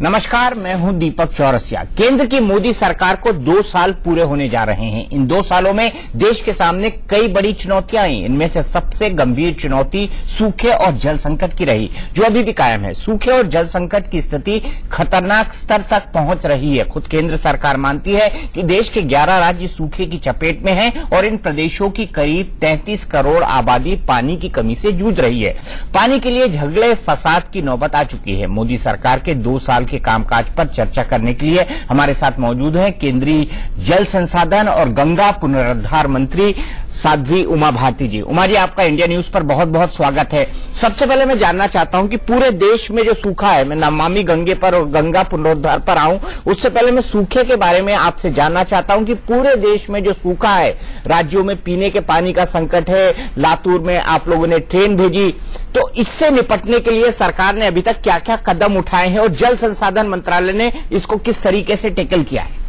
नमस्कार, मैं हूं दीपक चौरसिया। केंद्र की मोदी सरकार को 2 साल पूरे होने जा रहे हैं। इन 2 सालों में देश के सामने कई बड़ी चुनौतियां आई। इनमें से सबसे गंभीर चुनौती सूखे और जल संकट की रही, जो अभी भी कायम है। सूखे और जल संकट की स्थिति खतरनाक स्तर तक पहुंच रही है। खुद केंद्र सरकार मानती है कि देश के 11 राज्य सूखे की चपेट में हैं और इन प्रदेशों की करीब 33 करोड़ आबादी पानी की कमी से जूझ रही है। पानी के लिए झगड़े फसाद की नौबत आ चुकी है। मोदी सरकार के 2 साल के कामकाज पर चर्चा करने के लिए हमारे साथ मौजूद हैं केंद्रीय जल संसाधन और गंगा पुनरुद्धार मंत्री साध्वी उमा भारती जी। उमा जी, आपका इंडिया न्यूज पर बहुत बहुत स्वागत है। सबसे पहले मैं जानना चाहता हूं कि पूरे देश में जो सूखा है, मैं नमामि गंगे पर और गंगा पुनरुद्धार पर आऊं, उससे पहले मैं सूखे के बारे में आपसे जानना चाहता हूं कि पूरे देश में जो सूखा है, राज्यों में पीने के पानी का संकट है, लातूर में आप लोगों ने ट्रेन भेजी, तो इससे निपटने के लिए सरकार ने अभी तक क्या क्या कदम उठाए हैं और जल संसाधन मंत्रालय ने इसको किस तरीके से टैकल किया है?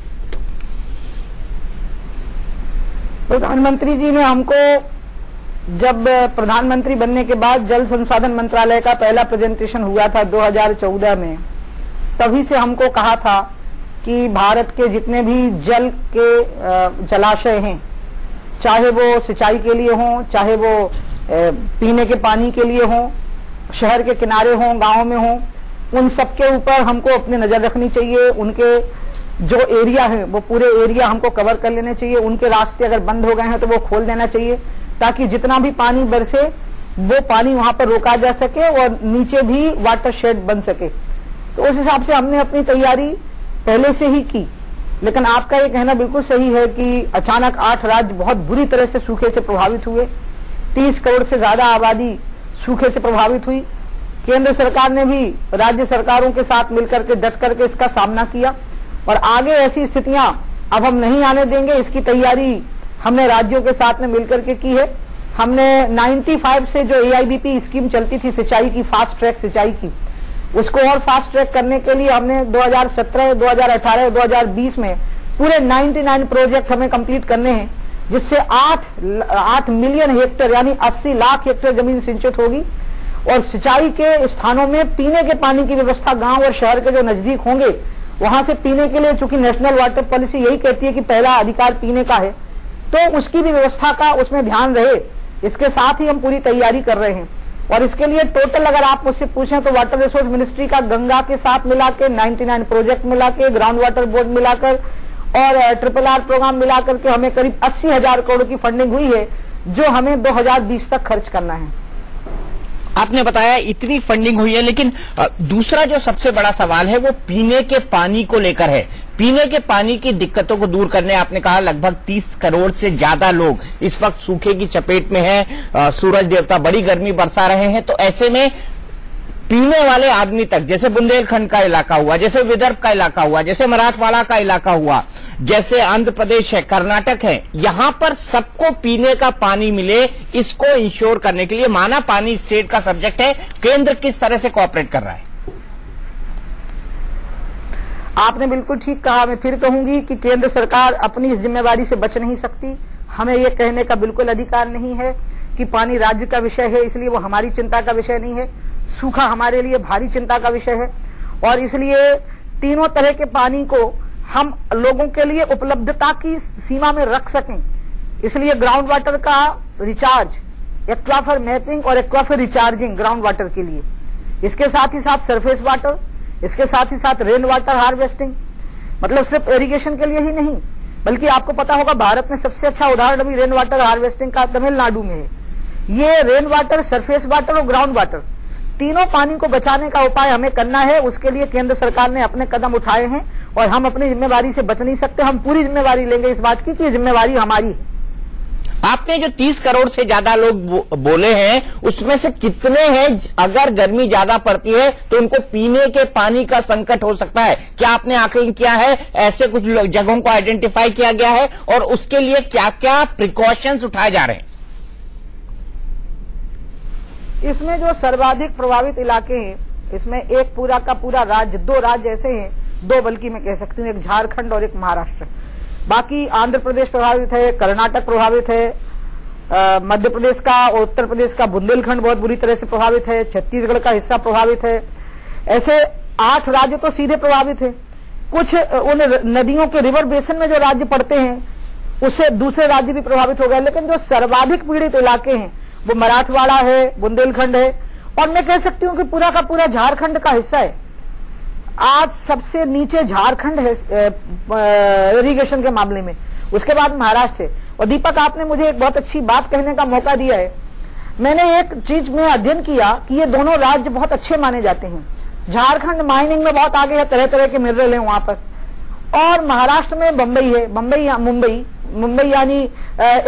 प्रधानमंत्री जी ने हमको जब प्रधानमंत्री बनने के बाद जल संसाधन मंत्रालय का पहला प्रेजेंटेशन हुआ था 2014 में, तभी से हमको कहा था कि भारत के जितने भी जल के जलाशय हैं, चाहे वो सिंचाई के लिए हों, चाहे वो पीने के पानी के लिए हों, शहर के किनारे हों, गांव में हों, उन सब के ऊपर हमको अपनी नजर रखनी चाहिए। उनके जो एरिया है वो पूरे एरिया हमको कवर कर लेने चाहिए। उनके रास्ते अगर बंद हो गए हैं तो वो खोल देना चाहिए, ताकि जितना भी पानी बरसे वो पानी वहां पर रोका जा सके और नीचे भी वाटर शेड बन सके। तो उस हिसाब से हमने अपनी तैयारी पहले से ही की। लेकिन आपका ये कहना बिल्कुल सही है कि अचानक 8 राज्य बहुत बुरी तरह से सूखे से प्रभावित हुए। 30 करोड़ से ज्यादा आबादी सूखे से प्रभावित हुई। केंद्र सरकार ने भी राज्य सरकारों के साथ मिलकर के डट करके इसका सामना किया और आगे ऐसी स्थितियां अब हम नहीं आने देंगे, इसकी तैयारी हमने राज्यों के साथ में मिलकर के की है। हमने 95 से जो AIBP स्कीम चलती थी सिंचाई की, फास्ट ट्रैक सिंचाई की, उसको और फास्ट ट्रैक करने के लिए हमने 2017, 2018, 2020 में पूरे 99 प्रोजेक्ट हमें कंप्लीट करने हैं, जिससे 8 मिलियन हेक्टेयर यानी 80 लाख हेक्टेयर जमीन सिंचित होगी। और सिंचाई के स्थानों में पीने के पानी की व्यवस्था गांव और शहर के जो नजदीक होंगे वहां से पीने के लिए, चूंकि नेशनल वाटर पॉलिसी यही कहती है कि पहला अधिकार पीने का है, तो उसकी भी व्यवस्था का उसमें ध्यान रहे। इसके साथ ही हम पूरी तैयारी कर रहे हैं और इसके लिए टोटल अगर आप मुझसे पूछें तो वाटर रिसोर्स मिनिस्ट्री का गंगा के साथ मिला के 99 प्रोजेक्ट मिला के, ग्राउंड वाटर बोर्ड मिलाकर और RRR प्रोग्राम मिलाकर के हमें करीब 80,000 करोड़ की फंडिंग हुई है, जो हमें 2020 तक खर्च करना है। आपने बताया इतनी फंडिंग हुई है, लेकिन दूसरा जो सबसे बड़ा सवाल है वो पीने के पानी को लेकर है। पीने के पानी की दिक्कतों को दूर करने, आपने कहा लगभग 30 करोड़ से ज्यादा लोग इस वक्त सूखे की चपेट में हैं। सूरज देवता बड़ी गर्मी बरसा रहे हैं, तो ऐसे में पीने वाले आदमी तक, जैसे बुंदेलखंड का इलाका हुआ, जैसे विदर्भ का इलाका हुआ, जैसे मराठवाड़ा का इलाका हुआ, जैसे आंध्र प्रदेश है, कर्नाटक है, यहां पर सबको पीने का पानी मिले, इसको इंश्योर करने के लिए, माना पानी स्टेट का सब्जेक्ट है, केंद्र किस तरह से कोऑपरेट कर रहा है? आपने बिल्कुल ठीक कहा। मैं फिर कहूंगी कि केंद्र सरकार अपनी इस जिम्मेवारी से बच नहीं सकती। हमें यह कहने का बिल्कुल अधिकार नहीं है कि पानी राज्य का विषय है, इसलिए वो हमारी चिंता का विषय नहीं है। सूखा हमारे लिए भारी चिंता का विषय है और इसलिए तीनों तरह के पानी को हम लोगों के लिए उपलब्धता की सीमा में रख सकें, इसलिए ग्राउंड वाटर का रिचार्ज, एक्वाफर मैपिंग और एक्वाफर रिचार्जिंग ग्राउंड वाटर के लिए, इसके साथ ही साथ सरफेस वाटर, इसके साथ ही साथ रेन वाटर हार्वेस्टिंग, मतलब सिर्फ इरिगेशन के लिए ही नहीं, बल्कि आपको पता होगा भारत में सबसे अच्छा उदाहरण अभी रेन वाटर हार्वेस्टिंग का तमिलनाडु में है। ये रेन वाटर, सरफेस वाटर और ग्राउंड वाटर, तीनों पानी को बचाने का उपाय हमें करना है। उसके लिए केंद्र सरकार ने अपने कदम उठाए हैं और हम अपनी जिम्मेवारी से बच नहीं सकते। हम पूरी जिम्मेवारी लेंगे इस बात की कि जिम्मेवारी हमारी है। आपने जो 30 करोड़ से ज्यादा लोग बोले हैं, उसमें से कितने हैं अगर गर्मी ज्यादा पड़ती है तो उनको पीने के पानी का संकट हो सकता है? क्या आपने आकलन किया है? ऐसे कुछ जगहों को आइडेंटिफाई किया गया है और उसके लिए क्या क्या प्रिकॉशंस उठाए जा रहे हैं? इसमें जो सर्वाधिक प्रभावित इलाके हैं, इसमें एक पूरा का पूरा राज्य, 2 राज्य ऐसे हैं, 2 बल्कि मैं कह सकती हूँ, एक झारखंड और एक महाराष्ट्र। बाकी आंध्र प्रदेश प्रभावित है, कर्नाटक प्रभावित है, मध्य प्रदेश का और उत्तर प्रदेश का बुंदेलखंड बहुत बुरी तरह से प्रभावित है, छत्तीसगढ़ का हिस्सा प्रभावित है। ऐसे 8 राज्य तो सीधे प्रभावित है, कुछ उन नदियों के रिवर बेसिन में जो राज्य पड़ते हैं उससे दूसरे राज्य भी प्रभावित हो गए, लेकिन जो सर्वाधिक पीड़ित इलाके हैं वो मराठवाड़ा है, बुंदेलखंड है, और मैं कह सकती हूं कि पूरा का पूरा झारखंड का हिस्सा है। आज सबसे नीचे झारखंड है इरिगेशन के मामले में, उसके बाद महाराष्ट्र है। और दीपक, आपने मुझे एक बहुत अच्छी बात कहने का मौका दिया है। मैंने एक चीज में अध्ययन किया कि ये दोनों राज्य बहुत अच्छे माने जाते हैं। झारखंड माइनिंग में बहुत आगे है, तरह तरह के मिनरल हैं वहां पर, और महाराष्ट्र में बंबई है, मुंबई यानी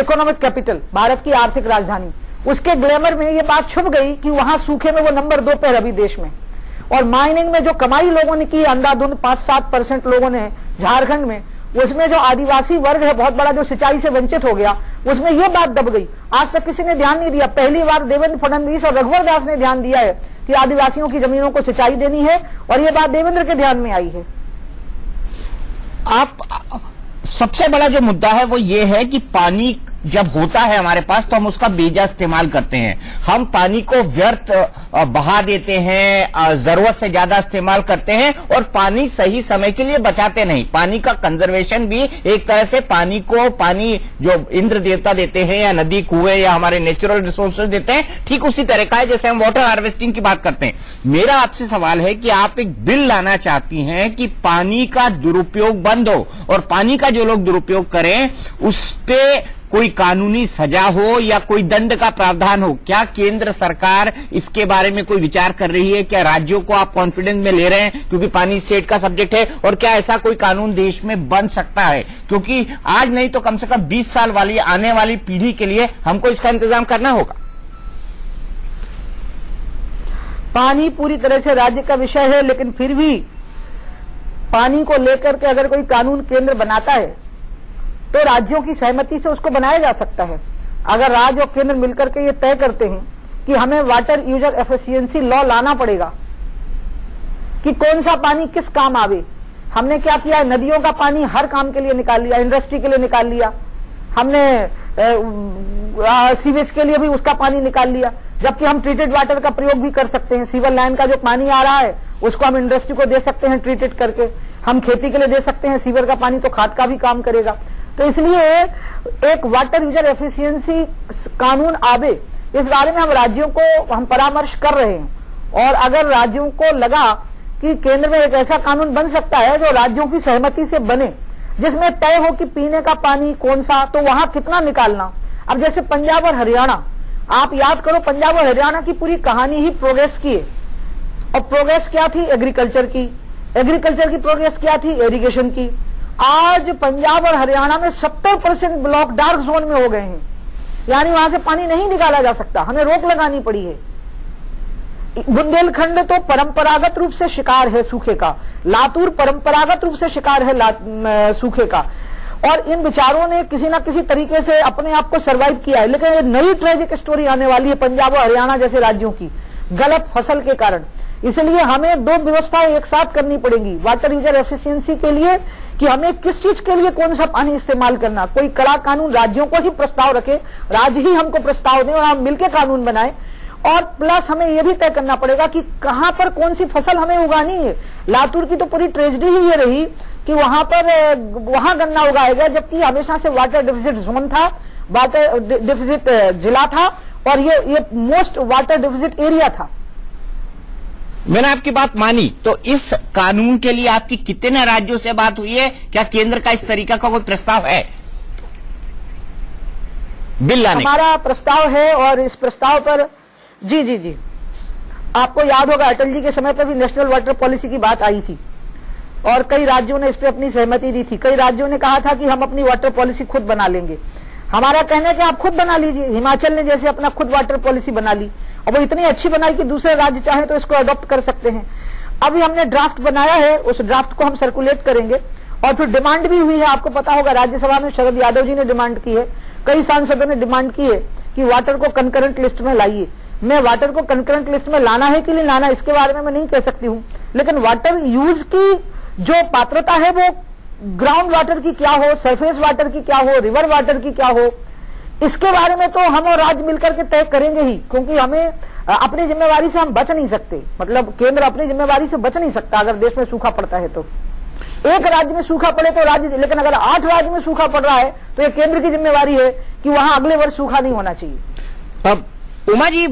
इकोनॉमिक कैपिटल, भारत की आर्थिक राजधानी। उसके ग्लैमर में ये बात छुप गई कि वहां सूखे में वो नंबर 2 पे है अभी देश में। और माइनिंग में जो कमाई लोगों ने की अंधाधुंध 5-7% लोगों ने झारखंड में, उसमें जो आदिवासी वर्ग है बहुत बड़ा, जो सिंचाई से वंचित हो गया, उसमें यह बात दब गई। आज तक किसी ने ध्यान नहीं दिया। पहली बार देवेंद्र फडणवीस और रघुवर दास ने ध्यान दिया है कि आदिवासियों की जमीनों को सिंचाई देनी है, और यह बात देवेंद्र के ध्यान में आई है। सबसे बड़ा जो मुद्दा है वो ये है कि पानी जब होता है हमारे पास तो हम उसका बेजा इस्तेमाल करते हैं। हम पानी को व्यर्थ बहा देते हैं, जरूरत से ज्यादा इस्तेमाल करते हैं, और पानी सही समय के लिए बचाते नहीं। पानी का कंजर्वेशन भी एक तरह से पानी जो इंद्र देवता देते हैं या नदी कुएं या हमारे नेचुरल रिसोर्सेज देते हैं, ठीक उसी तरह का है जैसे हम वाटर हार्वेस्टिंग की बात करते हैं। मेरा आपसे सवाल है कि आप एक बिल लाना चाहती हैं कि पानी का दुरुपयोग बंद हो, और पानी का जो लोग दुरुपयोग करें उस पे कोई कानूनी सजा हो या कोई दंड का प्रावधान हो। क्या केंद्र सरकार इसके बारे में कोई विचार कर रही है? क्या राज्यों को आप कॉन्फिडेंस में ले रहे हैं, क्योंकि पानी स्टेट का सब्जेक्ट है? और क्या ऐसा कोई कानून देश में बन सकता है? क्योंकि आज नहीं तो कम से कम 20 साल वाली आने वाली पीढ़ी के लिए हमको इसका इंतजाम करना होगा। पानी पूरी तरह से राज्य का विषय है, लेकिन फिर भी पानी को लेकर के अगर कोई कानून केंद्र बनाता है तो राज्यों की सहमति से उसको बनाया जा सकता है। अगर राज्य और केंद्र मिलकर के ये तय करते हैं कि हमें वाटर यूजर एफिशिएंसी लॉ लाना पड़ेगा कि कौन सा पानी किस काम आवे। हमने क्या किया, नदियों का पानी हर काम के लिए निकाल लिया, इंडस्ट्री के लिए निकाल लिया, हमने सीवेज के लिए भी उसका पानी निकाल लिया, जबकि हम ट्रीटेड वाटर का प्रयोग भी कर सकते हैं। सीवर लाइन का जो पानी आ रहा है उसको हम इंडस्ट्री को दे सकते हैं ट्रीटेड करके, हम खेती के लिए दे सकते हैं। सीवर का पानी तो खाद का भी काम करेगा। तो इसलिए एक वाटर यूजर एफिशिएंसी कानून आवे, इस बारे में हम राज्यों को हम परामर्श कर रहे हैं। और अगर राज्यों को लगा कि केंद्र में एक ऐसा कानून बन सकता है जो राज्यों की सहमति से बने, जिसमें तय हो कि पीने का पानी कौन सा, तो वहां कितना निकालना। अब जैसे पंजाब और हरियाणा, आप याद करो, पंजाब और हरियाणा की पूरी कहानी ही प्रोग्रेस की है। और प्रोग्रेस क्या थी? एग्रीकल्चर की प्रोग्रेस क्या थी? इरिगेशन की। आज पंजाब और हरियाणा में 70% ब्लॉक डार्क जोन में हो गए हैं, यानी वहां से पानी नहीं निकाला जा सकता, हमें रोक लगानी पड़ी है। बुंदेलखंड तो परंपरागत रूप से शिकार है सूखे का, लातूर परंपरागत रूप से शिकार है सूखे का, और इन विचारों ने किसी ना किसी तरीके से अपने आप को सर्वाइव किया है। लेकिन ये नई ट्रेजिक स्टोरी आने वाली है पंजाब और हरियाणा जैसे राज्यों की, गलत फसल के कारण। इसलिए हमें 2 व्यवस्थाएं एक साथ करनी पड़ेंगी वाटर यूजर एफिशिएंसी के लिए, कि हमें किस चीज के लिए कौन सा पानी इस्तेमाल करना। कोई कड़ा कानून राज्यों को ही प्रस्ताव रखे, राज्य ही हमको प्रस्ताव दें और हम मिलकर कानून बनाएं। और प्लस हमें यह भी तय करना पड़ेगा कि कहां पर कौन सी फसल हमें उगानी है। लातूर की तो पूरी ट्रेजेडी ही ये रही कि वहां गन्ना उगाएगा, जबकि हमेशा से वाटर डिफिसिट जोन था, वाटर डिफिसिट जिला था, और ये मोस्ट वाटर डिफिसिट एरिया था। मैंने आपकी बात मानी। तो इस कानून के लिए आपकी कितने राज्यों से बात हुई है? क्या केंद्र का इस तरीका का कोई प्रस्ताव है बिल लाने? हमारा प्रस्ताव है, और इस प्रस्ताव पर जी आपको याद होगा अटल जी के समय पर भी नेशनल वाटर पॉलिसी की बात आई थी, और कई राज्यों ने इस पर अपनी सहमति दी थी। कई राज्यों ने कहा था कि हम अपनी वाटर पॉलिसी खुद बना लेंगे। हमारा कहना है कि आप खुद बना लीजिए। हिमाचल ने जैसे अपना खुद वाटर पॉलिसी बना ली, और वो इतनी अच्छी बनाई कि दूसरे राज्य चाहे तो इसको अडॉप्ट कर सकते हैं। अभी हमने ड्राफ्ट बनाया है, उस ड्राफ्ट को हम सर्कुलेट करेंगे, और फिर डिमांड भी हुई है। आपको पता होगा राज्यसभा में शरद यादव जी ने डिमांड की है, कई सांसदों ने डिमांड की है कि वाटर को कंकरेंट लिस्ट में लाइए। मैं वाटर को कंकरेंट लिस्ट में लाना है कि नहीं लाना, इसके बारे में मैं नहीं कह सकती हूं, लेकिन वाटर यूज की जो पात्रता है वो ग्राउंड वाटर की क्या हो, सरफेस वाटर की क्या हो, रिवर वाटर की क्या हो, इसके बारे में तो हम और राज्य मिलकर के तय करेंगे ही, क्योंकि हमें अपनी जिम्मेवारी से हम बच नहीं सकते। मतलब केंद्र अपनी जिम्मेवारी से बच नहीं सकता। अगर देश में सूखा पड़ता है तो एक राज्य में सूखा पड़े तो राज्य, लेकिन अगर 8 राज्य में सूखा पड़ रहा है तो ये केंद्र की जिम्मेवारी है कि वहां अगले वर्ष सूखा नहीं होना चाहिए। अब उमा जी,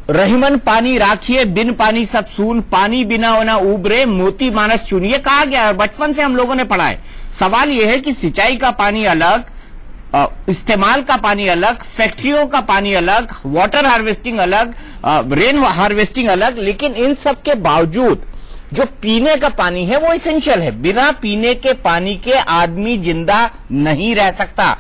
रहीमन पानी राखिए, बिन पानी सब सून, पानी बिना होना उबरे, मोती मानस चुनिए, कहा गया है, बचपन से हम लोगों ने पढ़ा है। सवाल यह है कि सिंचाई का पानी अलग, इस्तेमाल का पानी अलग, फैक्ट्रियों का पानी अलग, वाटर हार्वेस्टिंग अलग, रेन हार्वेस्टिंग अलग, लेकिन इन सब के बावजूद जो पीने का पानी है वो इसेंशियल है। बिना पीने के पानी के आदमी जिंदा नहीं रह सकता,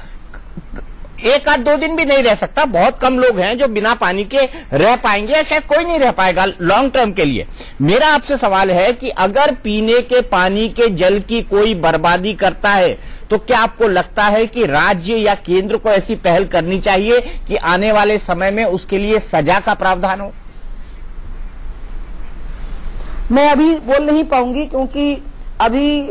1 आध 2 दिन भी नहीं रह सकता। बहुत कम लोग हैं जो बिना पानी के रह पाएंगे, या शायद कोई नहीं रह पाएगा लॉन्ग टर्म के लिए। मेरा आपसे सवाल है कि अगर पीने के पानी के जल की कोई बर्बादी करता है तो क्या आपको लगता है कि राज्य या केंद्र को ऐसी पहल करनी चाहिए कि आने वाले समय में उसके लिए सजा का प्रावधान हो? मैं अभी बोल नहीं पाऊंगी, क्योंकि अभी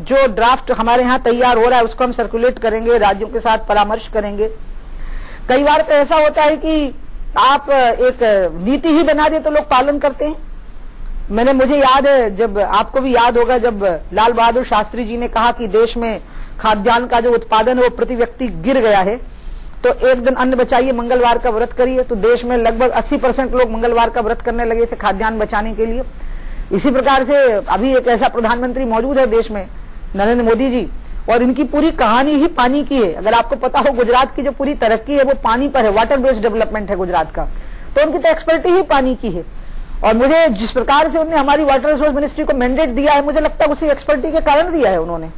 जो ड्राफ्ट हमारे यहाँ तैयार हो रहा है उसको हम सर्कुलेट करेंगे, राज्यों के साथ परामर्श करेंगे। कई बार तो ऐसा होता है कि आप एक नीति ही बना दे तो लोग पालन करते हैं। मुझे याद है, जब आपको भी याद होगा, जब लाल बहादुर शास्त्री जी ने कहा कि देश में खाद्यान्न का जो उत्पादन है वो प्रति व्यक्ति गिर गया है, तो एक दिन अन्न बचाइए, मंगलवार का व्रत करिए, तो देश में लगभग 80% लोग मंगलवार का व्रत करने लगे थे खाद्यान्न बचाने के लिए। इसी प्रकार से अभी एक ऐसा प्रधानमंत्री मौजूद है देश में, नरेंद्र मोदी जी, और इनकी पूरी कहानी ही पानी की है। अगर आपको पता हो, गुजरात की जो पूरी तरक्की है वो पानी पर है, वाटर बेस्ड डेवलपमेंट है गुजरात का, तो उनकी तो एक्सपर्टी ही पानी की है। और मुझे जिस प्रकार से उन्होंने हमारी वाटर रिसोर्स मिनिस्ट्री को मैंडेट दिया है, मुझे लगता है उसी एक्सपर्टी के कारण दिया है उन्होंने।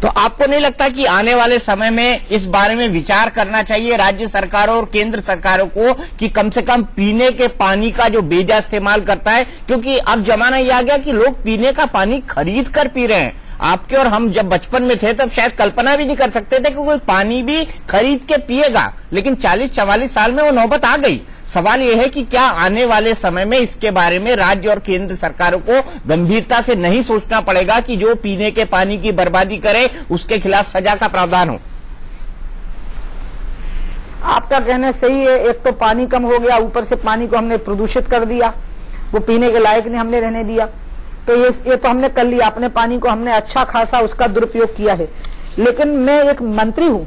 तो आपको नहीं लगता कि आने वाले समय में इस बारे में विचार करना चाहिए राज्य सरकारों और केंद्र सरकारों को कि कम से कम पीने के पानी का जो बेजा इस्तेमाल करता है, क्योंकि अब जमाना यह आ गया कि लोग पीने का पानी खरीद कर पी रहे हैं। आपके और हम जब बचपन में थे तब शायद कल्पना भी नहीं कर सकते थे कि कोई पानी भी खरीद के पिएगा, लेकिन 40-44 साल में वो नौबत आ गई। सवाल यह है कि क्या आने वाले समय में इसके बारे में राज्य और केंद्र सरकारों को गंभीरता से नहीं सोचना पड़ेगा कि जो पीने के पानी की बर्बादी करे उसके खिलाफ सजा का प्रावधान हो? आपका कहना सही है। एक तो पानी कम हो गया, ऊपर से पानी को हमने प्रदूषित कर दिया, वो पीने के लायक नहीं हमने रहने दिया। तो ये तो हमने कर लिया, अपने पानी को हमने अच्छा खासा उसका दुरुपयोग किया है। लेकिन मैं एक मंत्री हूं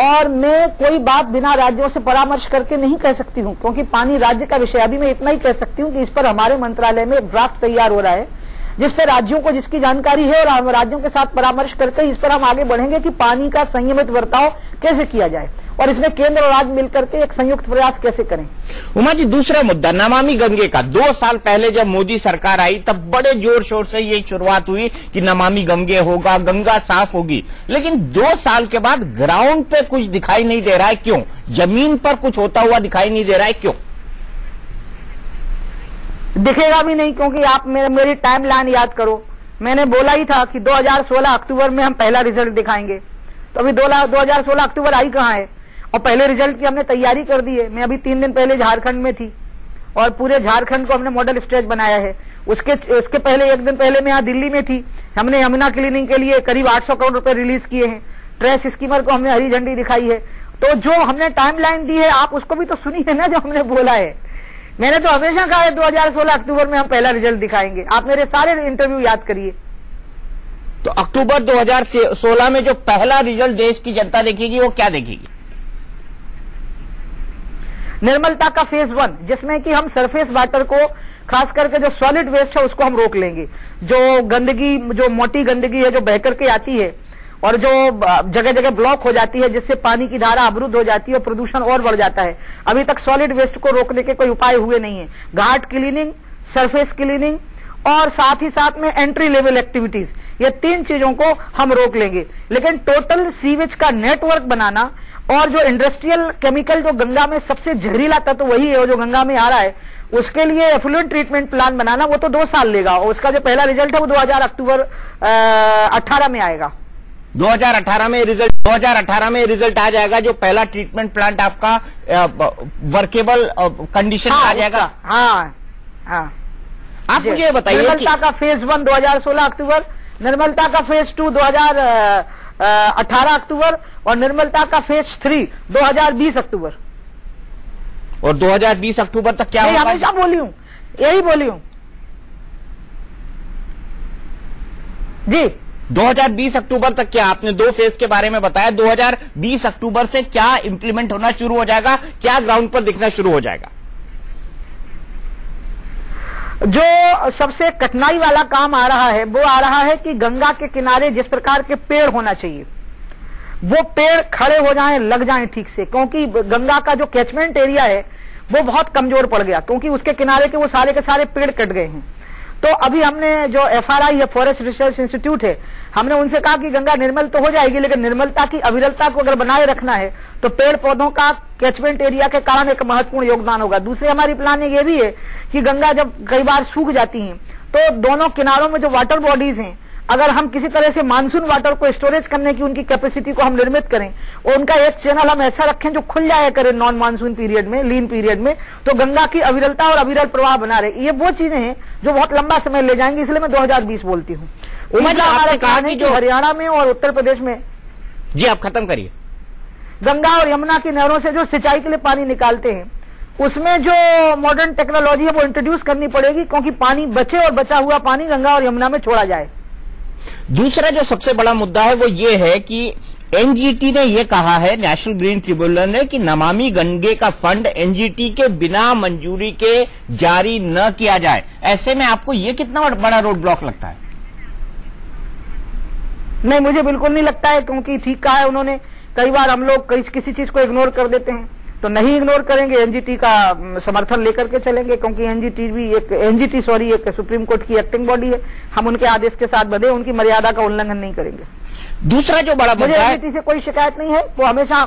और मैं कोई बात बिना राज्यों से परामर्श करके नहीं कह सकती हूं, क्योंकि पानी राज्य का विषय। अभी मैं इतना ही कह सकती हूं कि इस पर हमारे मंत्रालय में एक ड्राफ्ट तैयार हो रहा है, जिस पर राज्यों को जिसकी जानकारी है, और हम राज्यों के साथ परामर्श करके इस पर हम आगे बढ़ेंगे कि पानी का संयमित बर्ताव कैसे किया जाए, और इसमें केंद्र और राज्य मिलकर के एक संयुक्त प्रयास कैसे करें। उमा जी, दूसरा मुद्दा नमामि गंगे का। 2 साल पहले जब मोदी सरकार आई तब बड़े जोर शोर से ये शुरुआत हुई कि नमामि गंगे होगा, गंगा साफ होगी, लेकिन 2 साल के बाद ग्राउंड पे कुछ दिखाई नहीं दे रहा है। क्यों? जमीन पर कुछ होता हुआ दिखाई नहीं दे रहा है, क्यों? दिखेगा भी नहीं, क्योंकि आप मेरी टाइमलाइन याद करो। मैंने बोला ही था कि 2016 अक्टूबर में हम पहला रिजल्ट दिखाएंगे, तो अभी 2016 अक्टूबर आई कहां है, और पहले रिजल्ट की हमने तैयारी कर दी है। मैं अभी 3 दिन पहले झारखंड में थी और पूरे झारखंड को हमने मॉडल स्टेट बनाया है। उसके पहले 1 दिन पहले मैं यहाँ दिल्ली में थी। हमने यमुना क्लीनिंग के लिए करीब 800 करोड़ रुपए रिलीज किए हैं। ट्रेस स्कीमर को हमने हरी झंडी दिखाई है। तो जो हमने टाइमलाइन दी है आप उसको भी तो सुनी है ना, जो हमने बोला है। मैंने तो हमेशा कहा है 2016 अक्टूबर में हम पहला रिजल्ट दिखाएंगे। आप मेरे सारे इंटरव्यू याद करिए। तो अक्टूबर 2016 में जो पहला रिजल्ट देश की जनता देखेगी वो क्या देखेगी? निर्मलता का फेज 1, जिसमें कि हम सरफेस वाटर को, खास करके जो सॉलिड वेस्ट है उसको हम रोक लेंगे। जो गंदगी, जो मोटी गंदगी है जो बह करके आती है और जो जगह जगह ब्लॉक हो जाती है, जिससे पानी की धारा अवरुद्ध हो जाती है और प्रदूषण और बढ़ जाता है। अभी तक सॉलिड वेस्ट को रोकने के कोई उपाय हुए नहीं है। घाट क्लीनिंग, सरफेस क्लीनिंग और साथ ही साथ में एंट्री लेवल एक्टिविटीज, ये 3 चीजों को हम रोक लेंगे। लेकिन टोटल सीवेज का नेटवर्क बनाना और जो इंडस्ट्रियल केमिकल जो गंगा में सबसे जहरीला तत्व वही है जो गंगा में आ रहा है, उसके लिए एफ्लुएंट ट्रीटमेंट प्लान बनाना, वो तो 2 साल लेगा। और उसका जो पहला रिजल्ट है वो 2018 में आएगा। 2018 में रिजल्ट आ जाएगा, जो पहला ट्रीटमेंट प्लांट आपका वर्केबल कंडीशन आ जाएगा। हाँ। आप मुझे बताइए, निर्मलता का फेज 1 2016 अक्टूबर, निर्मलता का फेज 2 18 अक्टूबर और निर्मलता का फेज 3 2020 अक्टूबर। और 2020 अक्टूबर तक क्या होगा? हमेशा बोली हूं, यही बोली हूं जी। 2020 अक्टूबर तक क्या? आपने 2 फेज के बारे में बताया। 2020 अक्टूबर से क्या इंप्लीमेंट होना शुरू हो जाएगा? क्या ग्राउंड पर दिखना शुरू हो जाएगा? जो सबसे कठिनाई वाला काम आ रहा है वो आ रहा है कि गंगा के किनारे जिस प्रकार के पेड़ होना चाहिए वो पेड़ खड़े हो जाएं, लग जाएं ठीक से, क्योंकि गंगा का जो कैचमेंट एरिया है वो बहुत कमजोर पड़ गया, क्योंकि उसके किनारे के वो सारे के सारे पेड़ कट गए हैं। तो अभी हमने जो FRI या फॉरेस्ट रिसर्च इंस्टीट्यूट है, हमने उनसे कहा कि गंगा निर्मल तो हो जाएगी, लेकिन निर्मलता की अविरलता को अगर बनाए रखना है तो पेड़ पौधों का कैचमेंट एरिया के कारण एक महत्वपूर्ण योगदान होगा। दूसरी हमारी प्लानिंग ये भी है कि गंगा जब कई बार सूख जाती है तो दोनों किनारों में जो वाटर बॉडीज हैं, अगर हम किसी तरह से मानसून वाटर को स्टोरेज करने की उनकी कैपेसिटी को हम निर्मित करें और उनका एक चैनल हम ऐसा रखें जो खुल जाया करे नॉन मानसून पीरियड में, लीन पीरियड में, तो गंगा की अविरलता और अविरल प्रवाह बना रहे। ये वो चीजें हैं जो बहुत लंबा समय ले जाएंगी, इसलिए मैं 2020 बोलती हूँ। आपने कहा कि जो हरियाणा में और उत्तर प्रदेश में, जी आप खत्म करिए, गंगा और यमुना की नहरों से जो सिंचाई के लिए पानी निकालते हैं उसमें जो मॉडर्न टेक्नोलॉजी है वो इंट्रोड्यूस करनी पड़ेगी, क्योंकि पानी बचे और बचा हुआ पानी गंगा और यमुना में छोड़ा जाए। दूसरा जो सबसे बड़ा मुद्दा है वो ये है कि एनजीटी ने ये कहा है, नेशनल ग्रीन ट्रिब्यूनल ने, कि नमामि गंगे का फंड एनजीटी के बिना मंजूरी के जारी न किया जाए। ऐसे में आपको ये कितना बड़ा रोड ब्लॉक लगता है? नहीं, मुझे बिल्कुल नहीं लगता है, क्योंकि ठीक कहा है उन्होंने। कई बार हम लोग किसी चीज को इग्नोर कर देते हैं, तो नहीं इग्नोर करेंगे, एनजीटी का समर्थन लेकर के चलेंगे, क्योंकि एनजीटी एक सुप्रीम कोर्ट की एक्टिंग बॉडी है। हम उनके आदेश के साथ बंधे, उनकी मर्यादा का उल्लंघन नहीं करेंगे। दूसरा जो बड़ा मुद्दा है, एनजीटी से कोई शिकायत नहीं है, वो हमेशा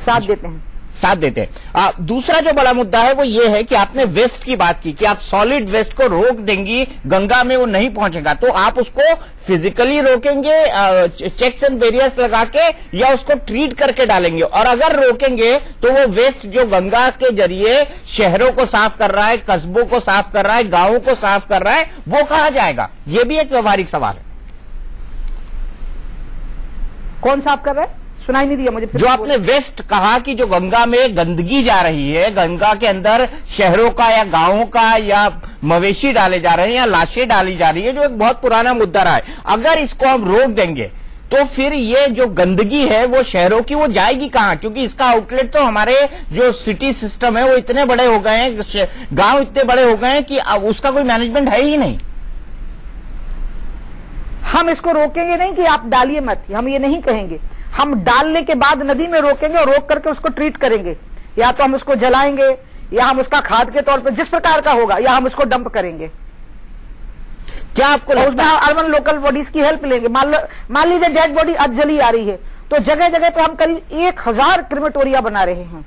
साथ देते हैं। दूसरा जो बड़ा मुद्दा है वो ये है कि आपने वेस्ट की बात की कि आप सॉलिड वेस्ट को रोक देंगी, गंगा में वो नहीं पहुंचेगा, तो आप उसको फिजिकली रोकेंगे चेक्स एंड बैरियर्स लगा के, या उसको ट्रीट करके डालेंगे? और अगर रोकेंगे तो वो वेस्ट जो गंगा के जरिए शहरों को साफ कर रहा है, कस्बों को साफ कर रहा है, गांवों को साफ कर रहा है, वो कहां जाएगा? ये भी एक व्यवहारिक सवाल है। कौन साफ कर रहा है? सुनाई नहीं दिया मुझे। जो आपने वेस्ट कहा कि जो गंगा में गंदगी जा रही है, गंगा के अंदर शहरों का या गांवों का या मवेशी डाले जा रहे हैं या लाशें डाली जा रही है, जो एक बहुत पुराना मुद्दा रहा है, अगर इसको हम रोक देंगे तो फिर ये जो गंदगी है वो शहरों की वो जाएगी कहां? क्योंकि इसका आउटलेट तो हमारे जो सिटी सिस्टम है वो इतने बड़े हो गए हैं, गांव इतने बड़े हो गए हैं कि अब उसका कोई मैनेजमेंट है ही नहीं। हम इसको रोकेंगे नहीं कि आप डालिए मत, हम ये नहीं कहेंगे। हम डालने के बाद नदी में रोकेंगे और रोक करके उसको ट्रीट करेंगे, या तो हम उसको जलाएंगे, या हम उसका खाद के तौर पर जिस प्रकार का होगा, या हम उसको डंप करेंगे। क्या आपको लगता है अर्बन लोकल बॉडीज की हेल्प लेंगे? मान लीजिए डेड बॉडी आज जली आ रही है, तो जगह जगह पे हम करीब 1000 क्रिमेटोरिया बना रहे हैं।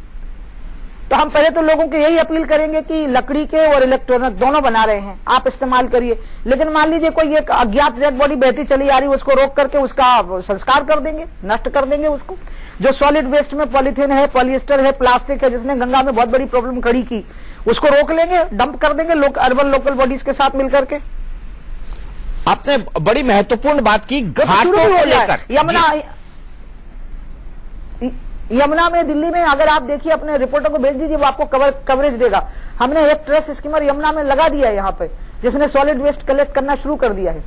तो हम पहले तो लोगों को यही अपील करेंगे कि लकड़ी के और इलेक्ट्रॉनिक दोनों बना रहे हैं, आप इस्तेमाल करिए। लेकिन मान लीजिए कोई एक अज्ञात डेड बॉडी बहती चली आ रही है, उसको रोक करके उसका संस्कार कर देंगे, नष्ट कर देंगे उसको। जो सॉलिड वेस्ट में पॉलीथीन है, पॉलिएस्टर है, प्लास्टिक है, जिसने गंगा में बहुत बड़ी प्रॉब्लम खड़ी की, उसको रोक लेंगे, डंप कर देंगे अर्बन लोकल बॉडीज के साथ मिलकर के। आपने बड़ी महत्वपूर्ण बात की घाटों को लेकर। यमुना में, दिल्ली में, अगर आप देखिए अपने रिपोर्टर को भेज दीजिए, वो आपको कवरेज देगा। हमने एक ट्रेस स्कीमर यमुना में लगा दिया है यहाँ पे, जिसने सॉलिड वेस्ट कलेक्ट करना शुरू कर दिया है।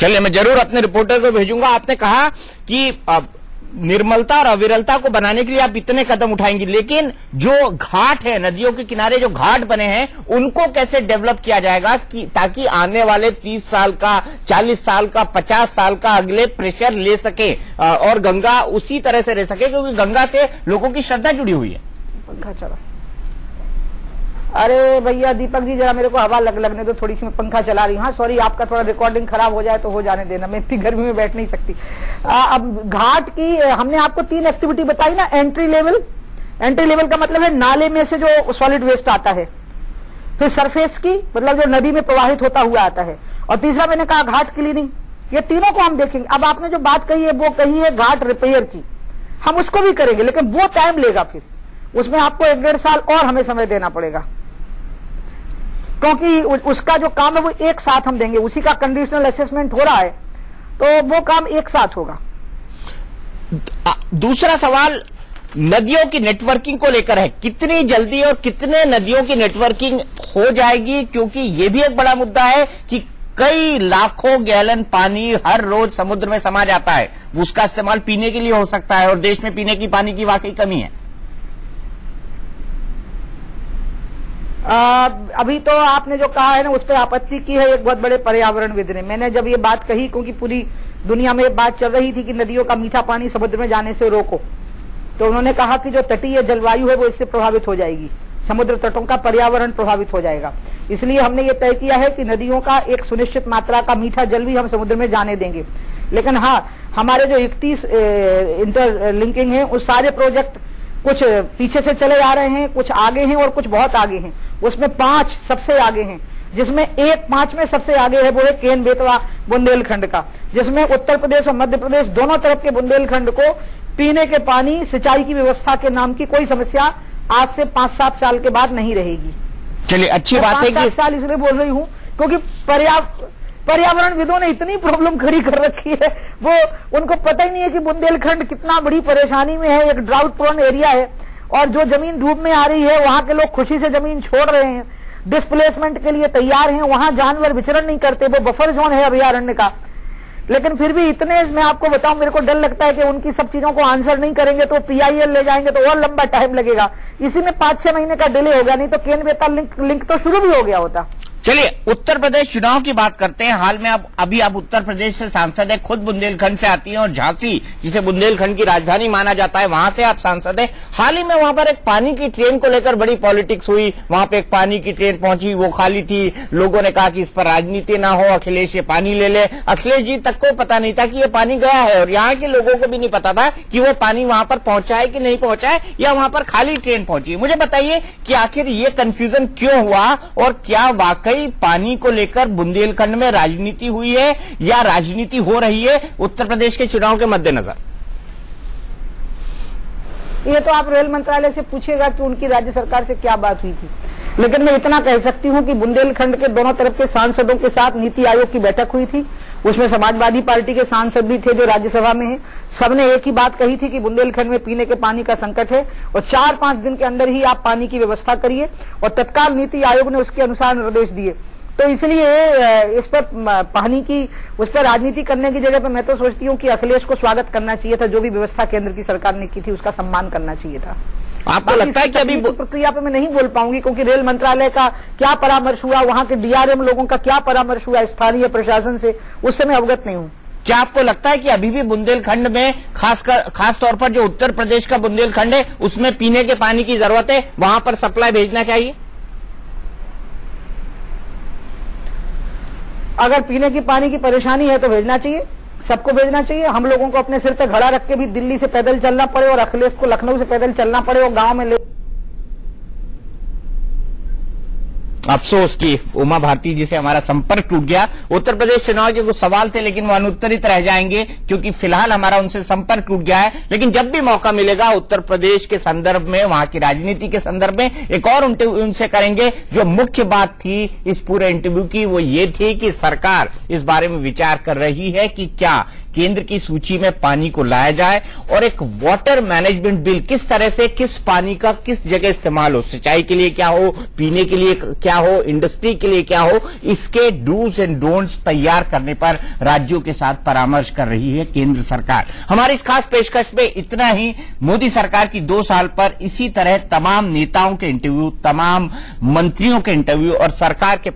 चलिए, मैं जरूर अपने रिपोर्टर को भेजूंगा। आपने कहा कि निर्मलता और अविरलता को बनाने के लिए आप इतने कदम उठाएंगी, लेकिन जो घाट है, नदियों के किनारे जो घाट बने हैं, उनको कैसे डेवलप किया जाएगा कि ताकि आने वाले 30 साल का, 40 साल का, 50 साल का अगले प्रेशर ले सके और गंगा उसी तरह से रह सके, क्योंकि गंगा से लोगों की श्रद्धा जुड़ी हुई है। पंखा चला। अरे भैया दीपक जी, जरा मेरे को हवा लगने दो थोड़ी सी, मैं पंखा चला रही हूँ। हाँ सॉरी, आपका थोड़ा रिकॉर्डिंग खराब हो जाए तो हो जाने देना, मैं इतनी गर्मी में बैठ नहीं सकती। अब घाट की हमने आपको 3 एक्टिविटी बताई ना। एंट्री लेवल का मतलब है नाले में से जो सॉलिड वेस्ट आता है, फिर सरफेस की मतलब जो नदी में प्रवाहित होता हुआ आता है, और तीसरा मैंने कहा घाट क्लीनिंग। ये तीनों को हम देखेंगे। अब आपने जो बात कही है वो कही है घाट रिपेयर की, हम उसको भी करेंगे, लेकिन वो टाइम लेगा, फिर उसमें आपको 1-1.5 साल और हमें समय देना पड़ेगा। क्योंकि उसका जो काम है वो एक साथ हम देंगे, उसी का कंडीशनल असेसमेंट हो रहा है, तो वो काम एक साथ होगा। दूसरा सवाल नदियों की नेटवर्किंग को लेकर है, कितनी जल्दी और कितने नदियों की नेटवर्किंग हो जाएगी, क्योंकि ये भी एक बड़ा मुद्दा है कि कई लाखों गैलन पानी हर रोज समुद्र में समा जाता है, उसका इस्तेमाल पीने के लिए हो सकता है और देश में पीने की पानी की वाकई कमी है। अभी तो आपने जो कहा है ना, उस पर आपत्ति की है एक बहुत बड़े पर्यावरणविद ने। मैंने जब ये बात कही, क्योंकि पूरी दुनिया में बात चल रही थी कि नदियों का मीठा पानी समुद्र में जाने से रोको, तो उन्होंने कहा कि जो तटीय जलवायु है वो इससे प्रभावित हो जाएगी, समुद्र तटों का पर्यावरण प्रभावित हो जाएगा। इसलिए हमने ये तय किया है कि नदियों का एक सुनिश्चित मात्रा का मीठा जल भी हम समुद्र में जाने देंगे। लेकिन हाँ, हमारे जो 31 इंटरलिंकिंग है, उस सारे प्रोजेक्ट कुछ पीछे से चले आ रहे हैं, कुछ आगे हैं और कुछ बहुत आगे हैं। उसमें 5 सबसे आगे हैं, जिसमें एक 5 में सबसे आगे है वो है केन बेतवा बुंदेलखंड का, जिसमें उत्तर प्रदेश और मध्य प्रदेश दोनों तरफ के बुंदेलखंड को पीने के पानी सिंचाई की व्यवस्था के नाम की कोई समस्या आज से 5-7 साल के बाद नहीं रहेगी। चलिए, अच्छी बात है कि 5-7 साल इसलिए बोल रही हूं क्योंकि पर्यावरणविदों ने इतनी प्रॉब्लम खड़ी कर रखी है, वो उनको पता ही नहीं है कि बुंदेलखंड कितना बड़ी परेशानी में है, एक ड्राउट प्रोन एरिया है, और जो जमीन डूब में आ रही है वहां के लोग खुशी से जमीन छोड़ रहे हैं, डिस्प्लेसमेंट के लिए तैयार हैं, वहां जानवर विचरण नहीं करते, वो बफर जोन है अभयारण्य का। लेकिन फिर भी इतने, मैं आपको बताऊं, मेरे को डर लगता है कि उनकी सब चीजों को आंसर नहीं करेंगे तो PIL ले जाएंगे तो और लंबा टाइम लगेगा। इसी में 5-6 महीने का डिले हो गया, नहीं तो केन बेतवा लिंक तो शुरू भी हो गया होता। चलिए, उत्तर प्रदेश चुनाव की बात करते हैं। हाल में अभी आप उत्तर प्रदेश से सांसद है, खुद बुंदेलखंड से आती हैं और झांसी, जिसे बुंदेलखंड की राजधानी माना जाता है, वहां से आप सांसद है। हाल ही में वहां पर एक पानी की ट्रेन को लेकर बड़ी पॉलिटिक्स हुई, वहां पे एक पानी की ट्रेन पहुंची, वो खाली थी, लोगों ने कहा कि इस पर राजनीति ना हो, अखिलेश ये पानी ले ले। अखिलेश जी तक को पता नहीं था कि ये पानी गया है, और यहाँ के लोगों को भी नहीं पता था कि वो पानी वहां पर पहुंचा है कि नहीं पहुंचा है, या वहां पर खाली ट्रेन पहुंची है। मुझे बताइए कि आखिर ये कंफ्यूजन क्यों हुआ, और क्या वाकई पानी को लेकर बुंदेलखंड में राजनीति हुई है या राजनीति हो रही है उत्तर प्रदेश के चुनाव के मद्देनजर? ये तो आप रेल मंत्रालय से पूछिएगा कि उनकी राज्य सरकार से क्या बात हुई थी। लेकिन मैं इतना कह सकती हूं कि बुंदेलखंड के दोनों तरफ के सांसदों के साथ नीति आयोग की बैठक हुई थी, उसमें समाजवादी पार्टी के सांसद भी थे जो राज्यसभा में हैं। सबने एक ही बात कही थी कि बुंदेलखंड में पीने के पानी का संकट है और 4-5 दिन के अंदर ही आप पानी की व्यवस्था करिए, और तत्काल नीति आयोग ने उसके अनुसार निर्देश दिए। तो इसलिए इस पर पानी की, उस पर राजनीति करने की जगह पर मैं तो सोचती हूँ कि अखिलेश को स्वागत करना चाहिए था, जो भी व्यवस्था केंद्र की सरकार ने की थी उसका सम्मान करना चाहिए था। आपको लगता है कि अभी प्रक्रिया पे मैं नहीं बोल पाऊंगी, क्योंकि रेल मंत्रालय का क्या परामर्श हुआ, वहां के DRM लोगों का क्या परामर्श हुआ स्थानीय प्रशासन से, उससे मैं अवगत नहीं हूं। क्या आपको लगता है कि अभी भी बुंदेलखंड में खास तौर पर जो उत्तर प्रदेश का बुंदेलखंड है उसमें पीने के पानी की जरूरत है, वहां पर सप्लाई भेजना चाहिए? अगर पीने की पानी की परेशानी है तो भेजना चाहिए, सबको भेजना चाहिए। हम लोगों को अपने सिर पे घड़ा रख के भी दिल्ली से पैदल चलना पड़े और अखिलेश को लखनऊ से पैदल चलना पड़े और गांव में ले। अफसोस कि उमा भारती जी से हमारा संपर्क टूट गया। उत्तर प्रदेश चुनाव के कुछ सवाल थे लेकिन वो अनुत्तरित रह जाएंगे, क्योंकि फिलहाल हमारा उनसे संपर्क टूट गया है। लेकिन जब भी मौका मिलेगा उत्तर प्रदेश के संदर्भ में, वहां की राजनीति के संदर्भ में एक और उनसे करेंगे। जो मुख्य बात थी इस पूरे इंटरव्यू की वो ये थी कि सरकार इस बारे में विचार कर रही है कि क्या केंद्र की सूची में पानी को लाया जाए, और एक वाटर मैनेजमेंट बिल किस तरह से, किस पानी का किस जगह इस्तेमाल हो, सिंचाई के लिए क्या हो, पीने के लिए क्या हो, इंडस्ट्री के लिए क्या हो, इसके डूज एंड डोंट्स तैयार करने पर राज्यों के साथ परामर्श कर रही है केंद्र सरकार। हमारी इस खास पेशकश में इतना ही। मोदी सरकार की 2 साल पर इसी तरह तमाम नेताओं के इंटरव्यू, तमाम मंत्रियों के इंटरव्यू और सरकार के